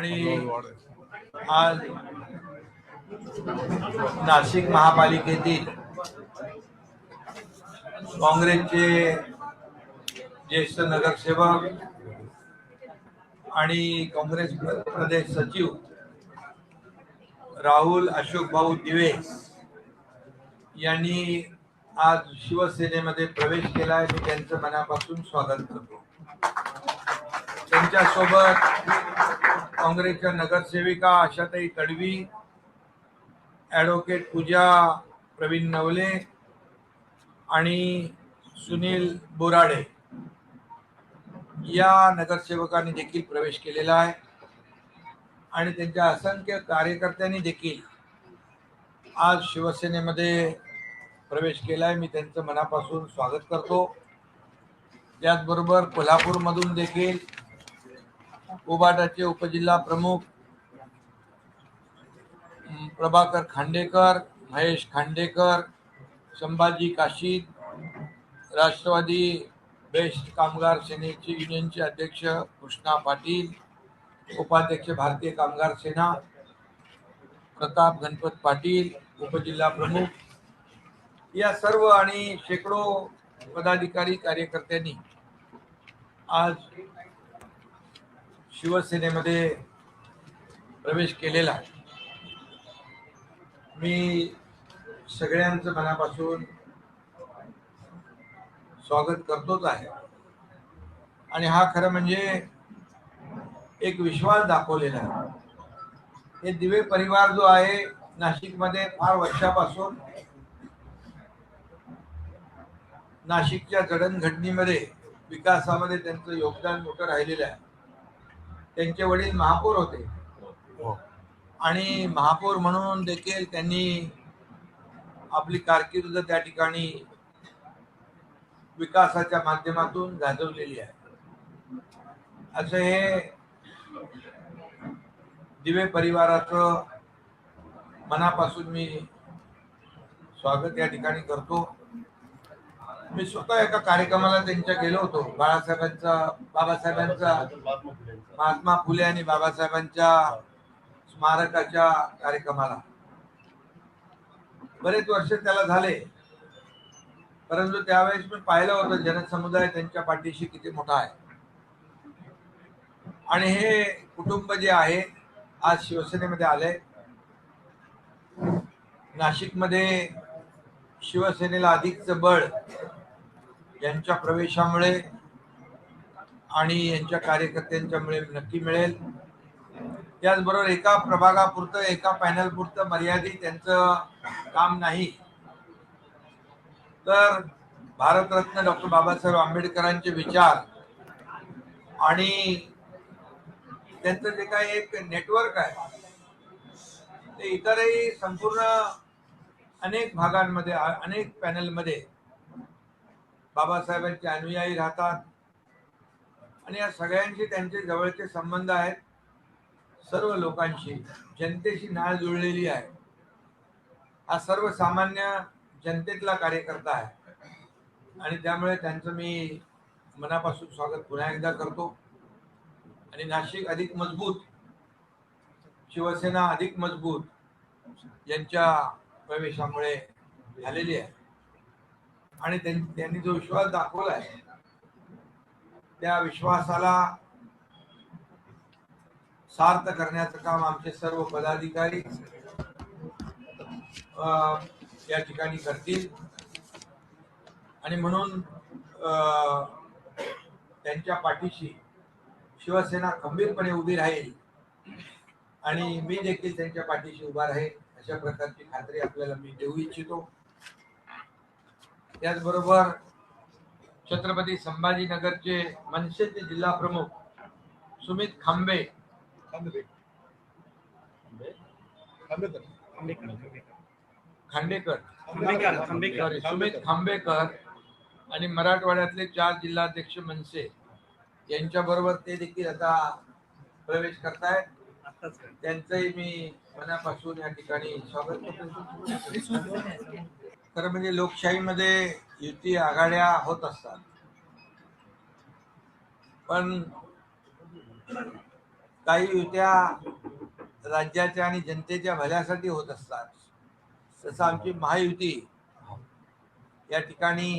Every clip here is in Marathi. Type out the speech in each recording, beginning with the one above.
आणि आज नाशिक महापालिकेतील काँग्रेसचे ज्येष्ठ नगरसेवक आणि काँग्रेस प्रदेश सचिव राहुल अशोक भाऊ दिवे यांनी आज शिवसेनेमध्ये प्रवेश केला आहे. मी त्यांचं मनापासून स्वागत करतो. त्यांच्यासोबत काँग्रेसच्या नगरसेविका आशाताई तडवी, ॲडव्होकेट पूजा प्रवीण नवले आणि सुनील बोराडे या नगरसेवकांनी देखील प्रवेश केलेला आहे आणि त्यांच्या असंख्य कार्यकर्त्यांनी देखील आज शिवसेनेमध्ये प्रवेश केला आहे. मी त्यांचं मनापासून स्वागत करतो. त्याचबरोबर कोल्हापूरमधून देखील उबाटाचे उपजिल्हा प्रमुख प्रभाकर खांडेकर, महेश खांडेकर, संभाजी काशीद, राष्ट्रवादी बेस्ट कामगार सेनेचे युनियनचे अध्यक्ष कृष्णा पाटील, उपाध्यक्ष भारतीय कामगार सेना प्रताप गणपत पाटील, उपजिल्हा प्रमुख या सर्व आणि शेकडो पदाधिकारी कार्यकर्त्यांनी आज शिवसेनेमध्ये प्रवेश केलेला आहे. मी सगळ्यांचं मनापासून स्वागत करतोच आहे आणि हा खरं म्हणजे एक विश्वास दाखवलेला आहे. हे दिवे परिवार जो आहे नाशिकमध्ये फार वर्षापासून नाशिकच्या जडणघडणीमध्ये विकासामध्ये त्यांचं योगदान मोठं राहिलेलं आहे. त्यांचे वडील महापौर होते आणि महापौर म्हणून देखील त्यांनी आपली कारकीर्द त्या ठिकाणी विकासाच्या माध्यमातून गाजवलेली आहे. असं हे दिवे परिवाराचं मनापासून मी स्वागत या ठिकाणी करतो. मी स्वतः एका कार्यक्रमाला त्यांच्या गेलो होतो. बाबासाहेबांचा महात्मा फुले आणि बाबासाहेबांच्या स्मारकाच्या कार्यक्रमाला बरेच वर्ष त्याला झाले, परंतु त्यावेळेस मी पाहिलं होतं जनसमुदाय त्यांच्या पाठीशी किती मोठा आहे. आणि हे कुटुंब जे आहे आज शिवसेनेमध्ये आले. नाशिकमध्ये शिवसेनेला अधिकचं बळ यांच्या प्रवेशामुळे आणि यांच्या कार्यकर्त्यांच्यामुळे नक्की मिळेल. त्याचबरोबर एका प्रभागापुरतं एका पॅनलपुरतं मर्यादित त्यांचं काम नाही, तर भारतरत्न डॉक्टर बाबासाहेब आंबेडकरांचे विचार आणि त्यांचं जे काही एक नेटवर्क आहे ते इतरही संपूर्ण अनेक भागांमध्ये अनेक पॅनलमध्ये बाबासाहेबांचे अनुयायी राहतात आणि या सगळ्यांशी त्यांचे जवळचे संबंध आहेत. सर्व लोकांशी जनतेशी नाळ जुळलेली आहे. हा सर्वसामान्य जनतेतला कार्यकर्ता आहे आणि त्यामुळे त्यांचं मी मनापासून स्वागत पुन्हा एकदा करतो. आणि नाशिक अधिक मजबूत, शिवसेना अधिक मजबूत यांच्या प्रवेशामुळे झालेली आहे. आणि त्यांनी जो विश्वास दाखवला आहे त्या विश्वासाला सार्थ करण्याचं काम आमचे सर्व पदाधिकारी या ठिकाणी करतील. आणि म्हणून त्यांच्या पाठीशी शिवसेना खंबीरपणे उभी राहील आणि मी देखील त्यांच्या पाठीशी उभा राहील अशा प्रकारची खात्री आपल्याला मी देऊ इच्छितो. त्याचबरोबर छत्रपती संभाजीनगरचे मनसेचे जिल्हा प्रमुख सुमित सुमित खांबेकर आणि मराठवाड्यातले 4 जिल्हाध्यक्ष मनसे यांच्या बरोबर ते देखील आता प्रवेश करतायत. त्यांचंही मी मनापासून या ठिकाणी स्वागत करतो. खरं म्हणजे लोकशाहीमध्ये युती आघाड्या होत असतात, पण काही युत्या राज्याच्या आणि जनतेच्या भल्यासाठी होत असतात. तसं आमची महायुती या ठिकाणी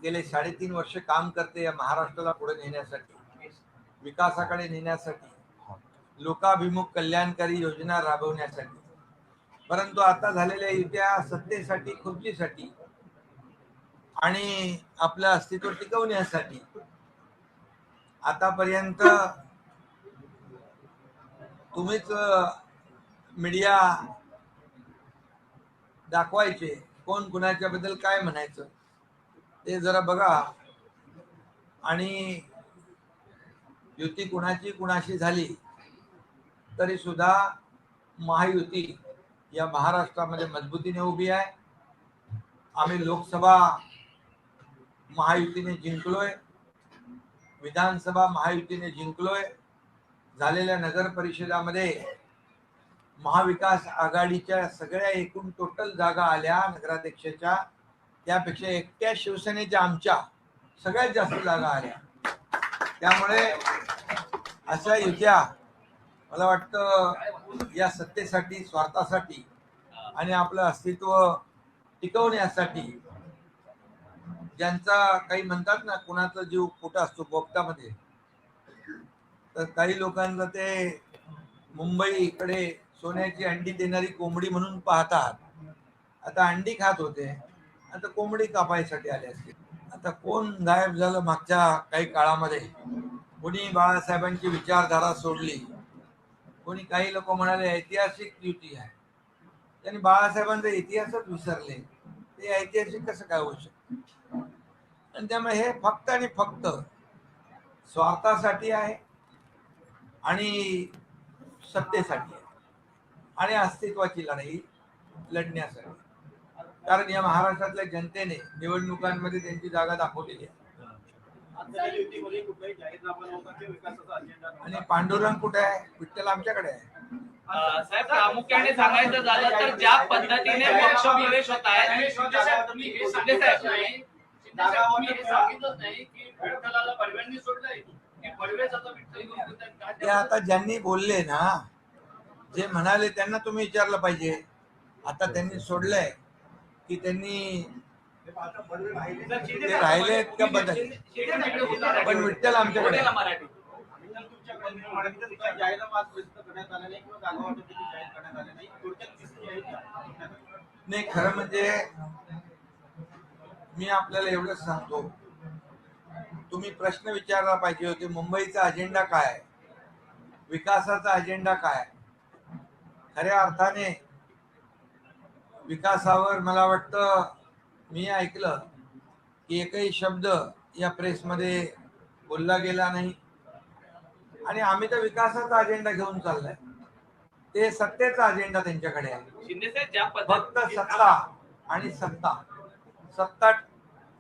गेले 3.5 वर्ष काम करते या महाराष्ट्राला पुढे नेण्यासाठी, विकासाकडे नेण्यासाठी, लोकाभिमुख कल्याणकारी योजना राबवण्यासाठी. परंतु आता झालेल्या युत्या सत्तेसाठी, खुर्चीसाठी आणि आपलं अस्तित्व टिकवण्यासाठी आतापर्यंत तुम्हीच मीडिया दाखवायचे, कोण कुणाच्या बद्दल काय म्हणायचं ते जरा बघा. आणि युती कुणाची कुणाशी झाली तरी सुद्धा महायुती या महाराष्ट्रामध्ये मजबूतीने उभी आहे. आम्ही लोकसभा महायुतीने जिंकलोय, विधानसभा महायुतीने जिंकलोय. झालेल्या नगर परिषदामध्ये महाविकास आघाडीच्या सगळ्या एकूण टोटल जागा आल्या नगराध्यक्षाच्या, त्यापेक्षा एकट्या शिवसेनेच्या आमच्या सगळ्यात जास्त जागा आल्या. त्यामुळे अशा युत्या मला वाटतं या सत्तेसाठी, स्वार्थासाठी आणि आपलं अस्तित्व टिकवण्यासाठी, ज्यांचा काही म्हणतात ना कुणाचा जीव कुठं असतो बोगटामध्ये, तर काही लोकांचं ते मुंबईकडे सोन्याची अंडी देणारी कोंबडी म्हणून पाहतात. आता अंडी खात होते, आता कोंबडी कापायसाठी आले असते. आता कोण गायब झालं मागच्या काही काळामध्ये? कोणी बाळासाहेबांची विचारधारा सोडली, कोणी काही लोक म्हणाले ऐतिहासिक युती आहे. त्यांनी बाळासाहेबांचा इतिहासच विसरले, ते ऐतिहासिक कसं काय होऊ शकतं? आणि त्यामुळे हे फक्त आणि फक्त स्वार्थासाठी आहे आणि सत्तेसाठी आहे आणि अस्तित्वाची लढाई लढण्यासाठी. कारण या महाराष्ट्रातल्या जनतेने निवडणुकांमध्ये त्यांची जागा दाखवलेली आहे. आणि पांडुरंग कुठे आहे? विठ्ठल आमच्याकडे आहे. साहेब, प्रामुख्याने सांगायचं झालं तर ज्या पद्धतीने पक्ष प्रवेश होत आहे, ते आता ज्यांनी बोलले ना, जे म्हणाले त्यांना तुम्ही विचारलं पाहिजे. आता त्यांनी सोडलंय की त्यांनी ते राहिले का बदल? पण विठ्ठल आमच्याकडे. नाही, खरं म्हणजे मी आपल्याला एवढंच सांगतो, तुम्ही प्रश्न विचारला पाहिजे होते, मुंबईचा अजेंडा काय, विकासाचा अजेंडा काय. खऱ्या अर्थाने विकासावर मला वाटतं मी ऐकलं की एकही शब्द या प्रेसमध्ये बोलला गेला नाही. आणि आम्ही तर विकासाचा अजेंडा घेऊन चाललाय, ते सत्तेचा अजेंडा त्यांच्याकडे आहे. फक्त सत्ता आणि सत्ता, सत्ता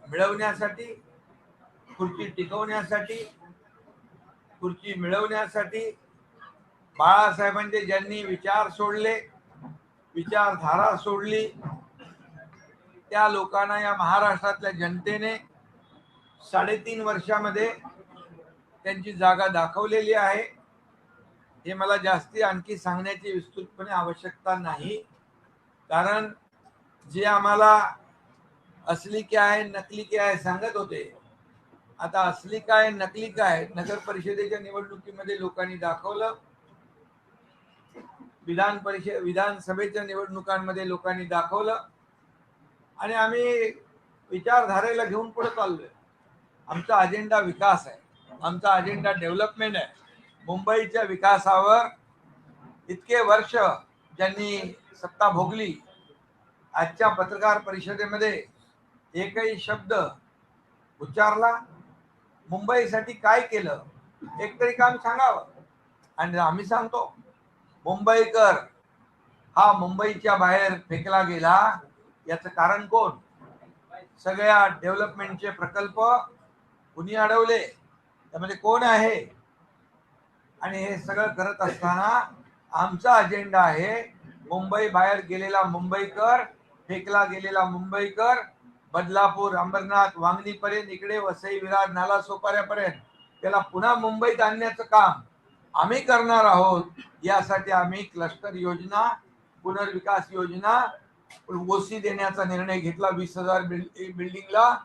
मिळवण्यासाठी, खुर्ची टिकवण्यासाठी, खुर्ची मिळवण्यासाठी बाळासाहेबांचे ज्यांनी विचार सोडले, विचारधारा सोडली, त्या लोकांना या महाराष्ट्रातल्या जनतेने 3.5 वर्षामध्ये त्यांची जागा दाखवलेली आहे. हे मला जास्ती आणखी सांगण्याची विस्तृतपणे आवश्यकता नाही. कारण जे आम्हाला असली क्या आहे नकली क्या आहे सांगत होते, आता असली काय नकली काय नगर परिषदेच्या निवडणुकीमध्ये लोकांनी दाखवलं, विधानसभेच्या निवडणुकांमध्ये लोकांनी दाखवलं. आणि आम्ही विचारधारेला घेऊन पुढे चाललोय. आमचा अजेंडा विकास आहे, आमचा अजेंडा डेव्हलपमेंट आहे. मुंबईच्या विकासावर इतके वर्ष ज्यांनी सत्ता भोगली, आजच्या पत्रकार परिषदेमध्ये एकही शब्द उच्चारला, मुंबईसाठी काय केलं एकतरी काम सांगावं. आणि आम्ही सांगतो, मुंबईकर हा मुंबईच्या बाहेर फेकला गेला, याचं कारण कोण? सगळ्या डेव्हलपमेंटचे प्रकल्प कुणी अडवले, त्यामध्ये कोण आहे? आणि हे सगळं करत असताना आमचा अजेंडा आहे मुंबई बाहेर गेलेला मुंबईकर, फेकला गेलेला मुंबईकर, बदलापूर, अंबरनाथ, वांगणीपर्यंत, इकडे वसई, विरार, नाला सोपाऱ्यापर्यंत त्याला पुन्हा मुंबईत आणण्याचं काम आम्ही करणार आहोत. यासाठी आम्ही क्लस्टर योजना, पुनर्विकास योजना, ओसी देण्याचा निर्णय घेतला. 20,000 बिल्डिंगला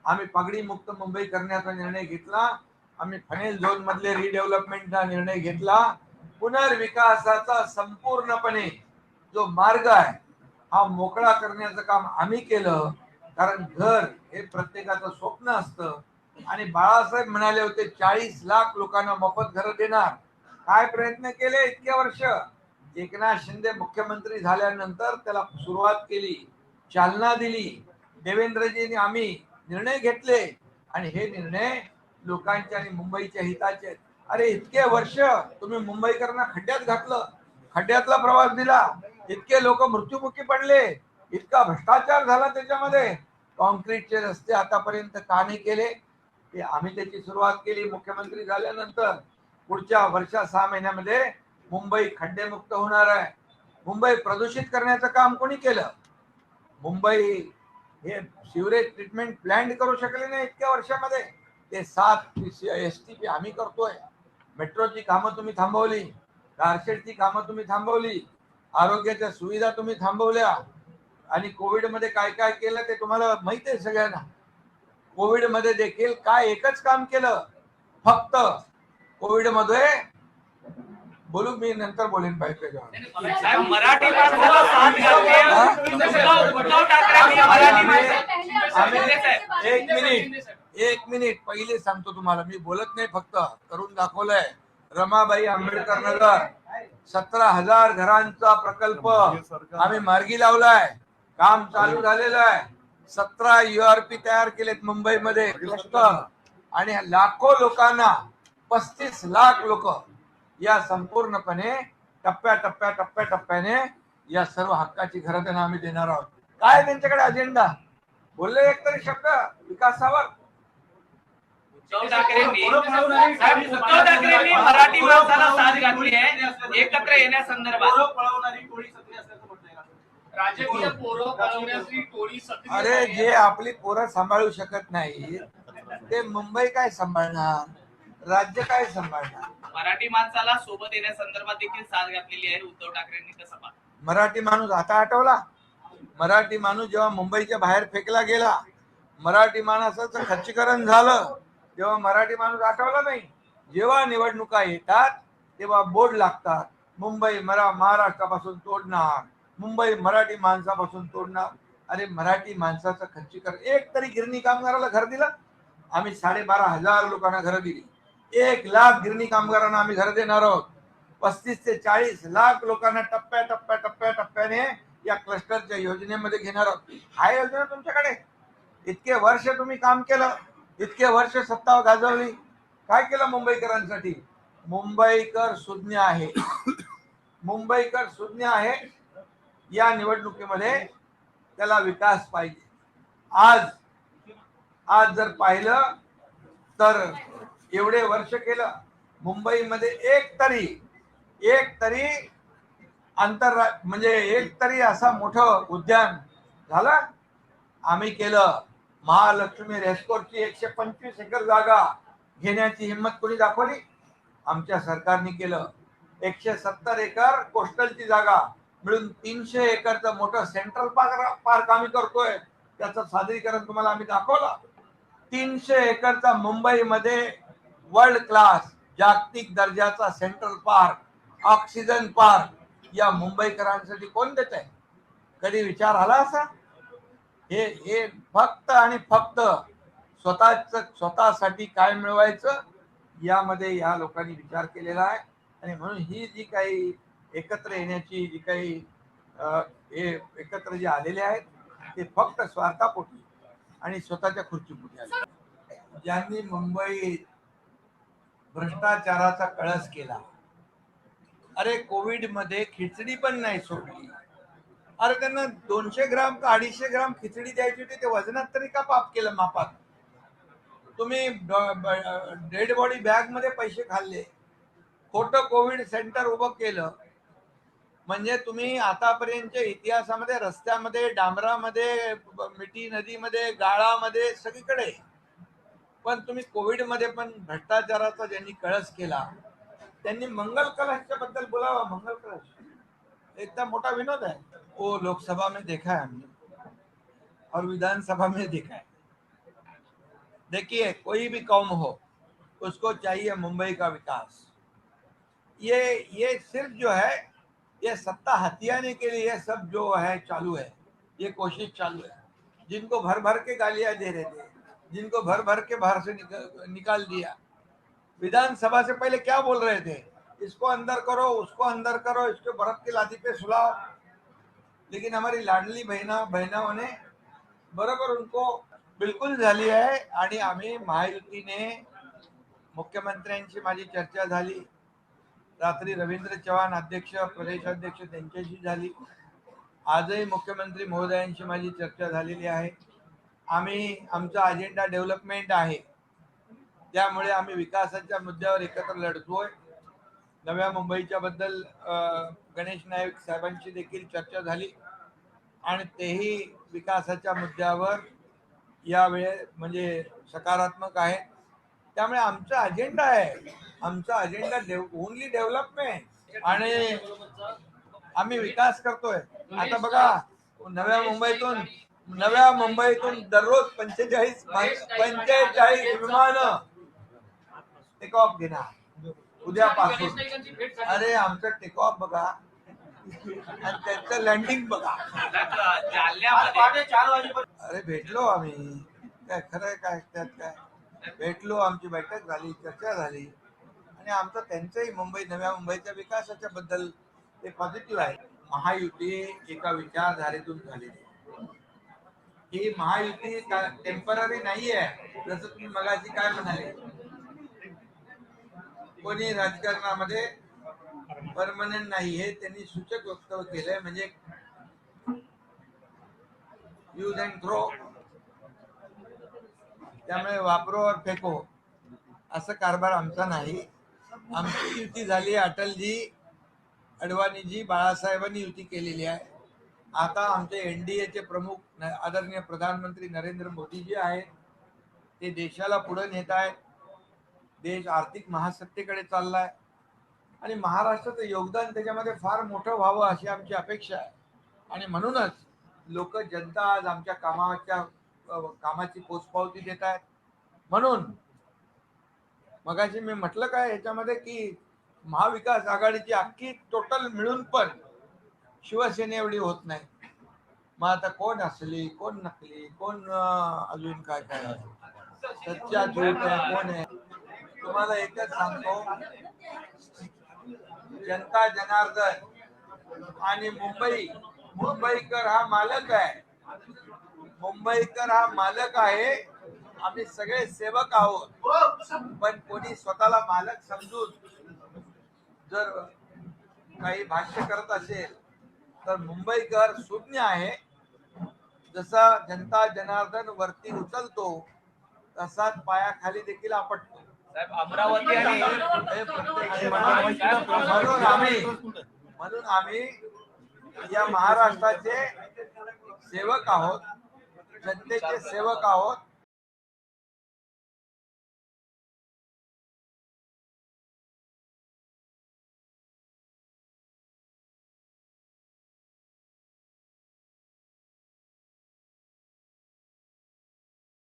आम्ही पगडी मुक्त मुंबई करण्याचा निर्णय घेतला. आम्ही फनेल झोन मधले रिडेव्हलपमेंटचा निर्णय घेतला. पुनर्विकासाचा संपूर्णपणे जो मार्ग आहे हा मोकळा करण्याचं काम आम्ही केलं. कारण घर हे प्रत्येकाचं स्वप्न असतं आणि बाळासाहेब म्हणाले होते 40 लाख लोकांना मोफत घरं देणार. काय प्रयत्न केले इतके वर्ष. एकनाथ शिंदे मुख्यमंत्री झाल्यानंतर त्याला सुरुवात केली, चालना दिली. देवेंद्रजींनी आम्ही निर्णय घेतले आणि हे निर्णय लोकांच्या आणि मुंबईच्या हिताचे आहेत. अरे इतके वर्ष तुम्ही मुंबईकरांना खड्ड्यात घातलं, खड्ड्यातला प्रवास दिला, इतके लोक मृत्युमुखी पडले, इतका भ्रष्टाचार झाला त्याच्यामध्ये. कॉन्क्रीटचे रस्ते आतापर्यंत का नाही केले? ते आम्ही त्याची सुरुवात केली मुख्यमंत्री झाल्यानंतर. पुढच्या वर्षा 6 महिन्यामध्ये मुंबई खड्डेमुक्त होणार आहे. मुंबई प्रदूषित करण्याचं काम कोणी केलं? मुंबई हे सिवरेज ट्रीटमेंट प्लांट करू शकले नाही इतक्या वर्षामध्ये. ते 7 STP आम्ही करतोय. मेट्रोची कामं तुम्ही थांबवली, कारशेडची कामं तुम्ही थांबवली, आरोग्याच्या सुविधा तुम्ही थांबवल्या. आणि कोविड मध्ये काय काय केलं ते तुम्हाला माहिती आहे सगळ्यांना. कोविड मध्ये देखील काय एकच काम केलं, फक्त कोविड मध्ये बोलू, मी नंतर बोलेन पाहिजे. साहेब मराठी माणसाला साथ घातली. उद्धव ठाकरेंनी मराठी एक मिनिट पहिले सांगतो तुम्हाला. मी बोलत नाही, फक्त करून दाखवलंय. रमाबाई आंबेडकर नगर 17,000 घरांचा प्रकल्प आम्ही मार्गी लावलाय. काम चालू झालेलं आहे. 17 URP तयार केलेत मुंबईमध्ये क्लस्टर. आणि लाखो लोकांना 35 लाख लोक या संपूर्णपणे टप्प्याटप्प्याने या सर्व हक्काची घरं त्यांना आम्ही देणार आहोत. काय त्यांच्याकडे अजेंडा? बोलले एक तरी शब्द विकासावर. उद्धव ठाकरेंनी मराठी माणसाला साथ घातली आहे एकत्र येण्यासंदर्भात. राजकीय पोरं पळवण्याची टोळी सक्रिय अरे जे आपली पोरं सांभाळू शकत नाही ते मुंबई काय सांभाळणार, राज्य काय सांभाळणार? मराठी माणसाला सोबत येण्यासंदर्भात देखील साथ घातलेली आहे उद्धव ठाकरेंनी. कसं पाहता? मराठी माणूस आता आठवला? मराठी माणूस जेव्हा मुंबईच्या बाहेर फेकला गेला, मराठी माणसाचं खच्चीकरण झालं, तेव्हा मराठी माणूस आठवला नाही. जेव्हा निवडणुका येतात तेव्हा बोर्ड लागतात, मुंबई महाराष्ट्रापासून तोडणार, मुंबई मराठी माणसापासून तोडणार. अरे मराठी माणसाचं खच्चीकरण. एक तरी गिरणी कामगाराला घर दिलं? आम्ही 12,500 लोकांना घर दिली. 1 लाख गिरणी कामगारांना आम्ही घर देणार आहोत. 35 ते 40 लाख लोकांना टप्प्याटप्प्याने या क्लस्टरच्या योजनेमध्ये घेणार आहोत. हा योजना तुमच्याकडे. इतके वर्ष तुम्ही काम केलं, इतके वर्ष सत्ता गाजवली. काय केलं मुंबईकरांसाठी? मुंबईकर सुज्ञ आहे, मुंबईकर सुज्ञ आहे. या निवडणुकीमध्ये त्याला विकास पाहिजे. आज जर पाहिलं तर एवढे वर्ष केलं मुंबईमध्ये एक तरी म्हणजे एक तरी असा मोठं उद्यान झालं आम्ही केलं. महालक्ष्मी रेस्कोर्सची 125 एकर जागा घेण्याची हिंमत कोणी दाखवली? आमच्या सरकारने केलं. 170 एकर कोस्टलची जागा मिळून 300 एकरचं मोठं सेंट्रल पार्क आम्ही करतोय. त्याचं सादरीकरण तुम्हाला आम्ही दाखवलं. 300 एकरचा मुंबईमध्ये वर्ल्ड क्लास जागतिक दर्जाचा सेंट्रल पार्क, ऑक्सिजन पार्क या मुंबईकरांसाठी कोण देत आहे? कधी विचार आला असा? हे फक्त आणि फक्त स्वतःसाठी काय मिळवायचं यामध्ये या लोकांनी विचार केलेला आहे. आणि म्हणून ही जी काही एकत्र येण्याची जी काही एकत्र जे आलेले आहेत ते फक्त स्वार्थापोटी आणि स्वतःच्या खुर्चीपोटी आले. ज्यांनी मुंबईत भ्रष्टाचाराचा कळस केला, अरे कोविड मध्ये खिचडी पण नाही सोडली. अरे त्यांना 200 ग्राम का 250 ग्राम खिचडी द्यायची होती, ते वजनात तरी का पाप केलं मापात? तुम्ही डेड बॉडी बॅग मध्ये पैसे खाल्ले, खोटं कोविड सेंटर उभं केलं. म्हणजे तुम्ही आतापर्यंतच्या इतिहासामध्ये रस्त्यामध्ये, डांबरामध्ये, मिठी नदीमध्ये, गाळामध्ये सगळीकडे, पण तुम्ही कोविड मध्ये पण भ्रष्टाचाराचा ज्यांनी कळस केला त्यांनी मंगल कलशच्या बद्दल बोलावा. मंगल कलश इतना मोटा विनोद है, वो लोकसभा में देखा है हमने और विधानसभा में देखा है. देखिए, कोई भी कौम हो, उसको चाहिए मुंबई का विकास. ये सिर्फ जो है, ये सत्ता हथियाने के लिए सब जो है चालू है, ये कोशिश चालू है. जिनको भर भर के गालियां दे रहे थे, जिनको भर भर के बाहर से निकाल दिया. विधानसभा से पहले क्या बोल रहे थे? इसको अंदर करो, उसको अंदर करो, इसको बर्फ की लादी पे सुलाओ. लेकिन हमारी लाडली बहिणाओं ने बरोबर उनको बिलकुल झाली आहे. आणि आम्ही महायुतीने मुख्यमंत्र्यांची माझी चर्चा झाली. रात्री रवींद्र चव्हाण अध्यक्ष, प्रदेशाध्यक्ष त्यांच्याशी झाली. आजही मुख्यमंत्री महोदयांशी माझी चर्चा झालेली आहे. आम्ही आमचा अजेंडा डेव्हलपमेंट आहे, त्यामुळे आम्ही विकासाच्या मुद्द्यावर एकत्र लढतोय. नव्या मुंबईच्या बद्दल गणेश नाईक साहेबांची देखील चर्चा झाली आणि तेही विकासाच्या मुद्द्यावर यावेळी म्हणजे सकारात्मक आहे. त्यामुळे आमचा अजेंडा आहे, आमचा अजेंडा ओनली डेव्हलपमेंट आणि आम्ही विकास करतोय. आता बघा, नव्या मुंबईतून दररोज 45 विमानं टेक ऑफ घेणार उद्यापासून. अरे आमचं टेक ऑफ बघा आणि त्यांचं लँडिंग बघा. जालन्यामध्ये 4 वाजेपर्यंत अरे भेटलो आम्ही, काय खरंय काय त्यात काय, भेटलो, आमची बैठक झाली, चर्चा झाली आणि आमचं त्यांचंही नव्या मुंबईच्या विकासाच्या बद्दल ते पॉझिटिव्ह आहे. महायुती एका विचारधारेतून झालेली आहे. ही महायुती टेम्पररी नाही आहे. जसं तुम्ही मगाशी काय म्हणाले, कोणी राजकारणामध्ये परमनंट नाही हे त्यांनी सूचक वक्तव्य केलंय. म्हणजे यूज अँड थ्रो, त्यामुळे वापरो और फेको असं कारभार आमचा नाही. आमची युती झाली, अटलजी, अडवाणीजी, बाळासाहेबांनी युती केलेली आहे. आता आमचे एनडीएचे प्रमुख आदरणीय प्रधानमंत्री नरेंद्र मोदीजी आहेत. ते देशाला पुढे नेत आहेत. देश आर्थिक महासत्तेकडे चाललाय आणि महाराष्ट्राचं योगदान त्याच्यामध्ये फार मोठं व्हावं अशी आमची अपेक्षा आहे. आणि म्हणूनच जनता आज आमच्या कामाची पोचपावती देत आहेत. म्हणून मगाशी मी म्हटलं काय याच्यामध्ये की महाविकास आघाडीची अख्खी टोटल मिळून पण शिवसेने एवढी होत नाही. मग आता कोण असली, कोण नकली, कोण अजून काय काय सच्चा झूठ आहे, कोण आहे. तुम्हाला एकच सांगतो, जनता जनार्दन आणि मुंबईकर हा मालक आहे. मुंबईकर हा मालक आहे. आम्ही सगळे सेवक आहोत. पण कोणी स्वतःला मालक समजून जर काही भाष्य करत असेल तर मुंबईकर शून्य आहे. जसा जनता जनार्दन वरती उचलतो तसाच पायाखाली देखील आपटतो. साहेब, अमरावती आणि म्हणून आम्ही या महाराष्ट्राचे सेवक आहोत, जनतेचे सेवक आहोत.